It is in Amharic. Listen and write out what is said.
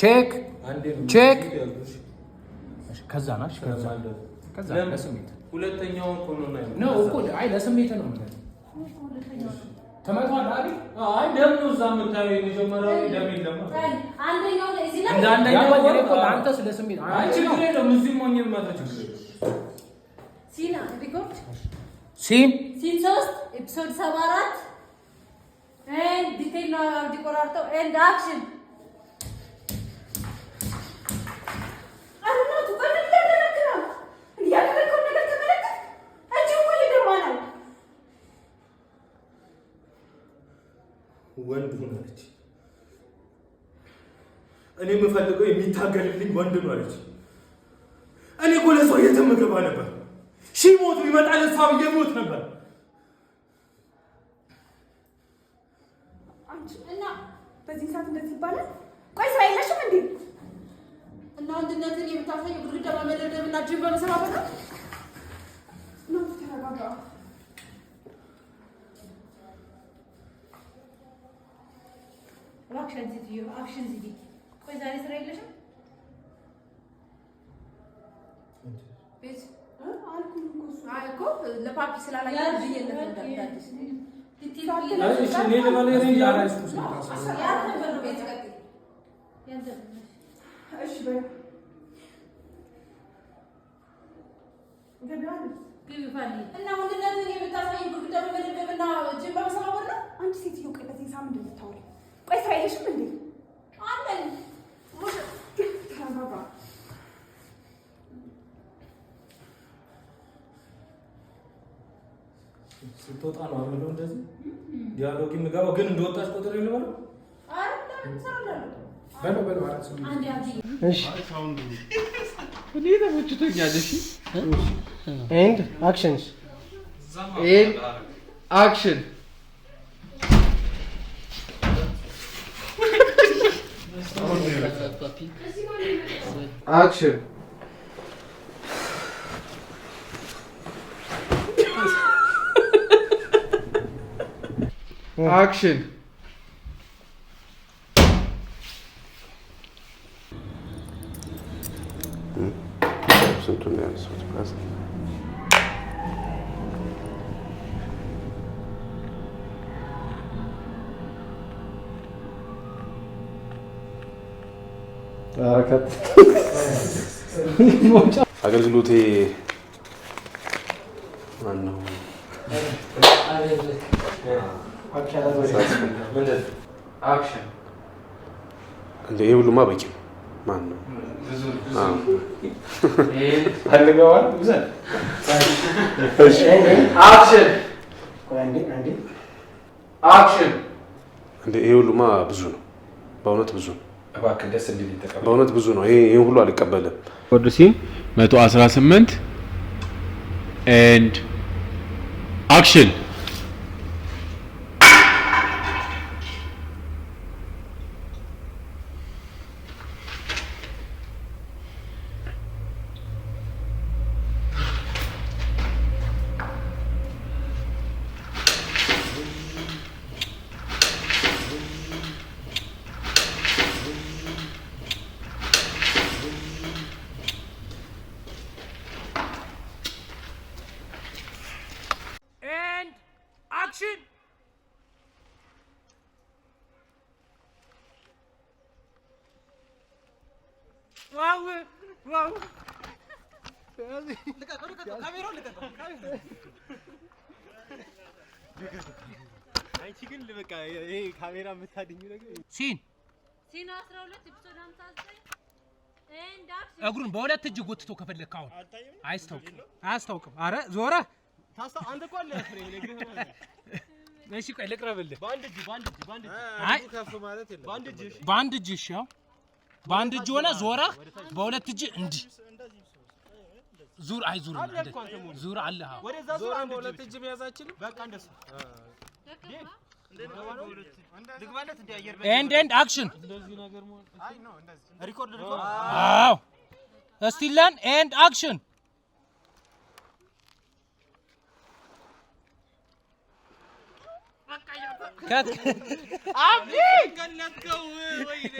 ቼክ ቼክ ከዛ ናሽ ከዛ ለስሜት ሁለተኛው ኮሎ ነው እኮ አይ ለስሜት ነው ማለት ተመቷል አይደል? አይ ደም ነው ዛምታው የመጀመሪያው ደም የለም። አንደኛው ላይ እዚህ ላይ አንደኛው እኮ አንተ ስለ ስሜት አንቺ ግሬ ነው ሙዚም ሆኜ ማታች ሲና ሪኮርድ ሲን 3 ኤፒሶድ 74 ኤንድ ዲቴል ነው ዲኮራርተው ኤንድ አክሽን አሩናቱ ከነከረከራ ያደረከው ነገር ተመለከተ አንቺ እኮ ይደማናል ወንድ ሆነች እኔ የምፈልገው የሚታገልልኝ ወንድ ነው አለች እኔ እኮ ለሰው የተመገባ ነበር ሺሞት ቢመጣ ለሳብ የሞት ነበር አንቺ እና በዚህ ሰዓት እንደዚህ ይባላል ቆይ ስራ የለሽም እንዴ እና አንድነትን የምታሳየው ግድግዳ በመደብደብና ጅብ በመሰባበት ነው ተረጋጋ አክሽን ዚዲዮ አክሽን ዚዲ ቆይ ዛሬ ስራ የለሽም ቤት አልኩ ለፓፒ ስላላየ ልጅ እንዳታዲስ እሺ እኔ ለማለት ነው ያላችሁ እሺ በይ ገቢዋን እና ወንድነትን የምታሳየው ግድግዳ በመደብደብና ጅብ በመሰባበር ነው አንቺ ሴትዮ ቆይ በዚህ ሳምንት እንደምታወሪ ቆይ ስራ የለሽም እንዴ አለን ተረጋጋ ስትወጣ ነው አብረው እንደዚህ ዲያሎግ የሚገባው ግን እንደወጣች ቁጥር ይልበል አይደለም ሰራለሁ በለው አራት ሰው አንዴ አንዴ እሺ ሳውንድ እኔ ተመችቶኛል እሺ ኤንድ አክሽንስ ኤንድ አክሽን አክሽን አክሽን ስንቱን ያነሳሁት ብራዘር አረከት አገልግሎቴ ማነው አክሽን እንደ ይሄ ሁሉማ በቂ ነው ማነው ፈልገዋል ብዘን እሺ አክሽን አክሽን እንደ ይሄ ሁሉማ ብዙ ነው በእውነት ብዙ ነው እባክህ ደስ እንዲል ተቀበል በእውነት ብዙ ነው ይሄ ሁሉ አልቀበልም ወርሲ 118 ኤንድ አክሽን action wow አንቺ ግን በቃ ይሄ ካሜራ የምታድኙ ነገር ሲን 12 ኤፒሶድ 59 ኤንድ አክሽን እግሩን በሁለት እጅ ጎትቶ ከፈለክ አሁን አያስታውቅም አረ ዞረ አንተ እኮ አለ ፍሬም ነግረህ ማለት እሺ ቆይ ልቅረብልህ ባንድ እጅ አይ ከፍ ማለት የለም ባንድ እጅ እሺ ያው ባንድ እጅ ሆነ ዞራ በሁለት እጅ እንዲ ዙር አይ ዙር አለ ها ወደዛ ዙር በሁለት እጅ መያዛችን በቃ እንደሱ ልግባለት እንደ አየር ኤንድ አክሽን እንደዚህ ነገር አይ ኖ እንደዚህ ሪኮርድ አዎ እስቲላን ኤንድ አክሽን ከት አብዲ ገለጥከው ወይኔ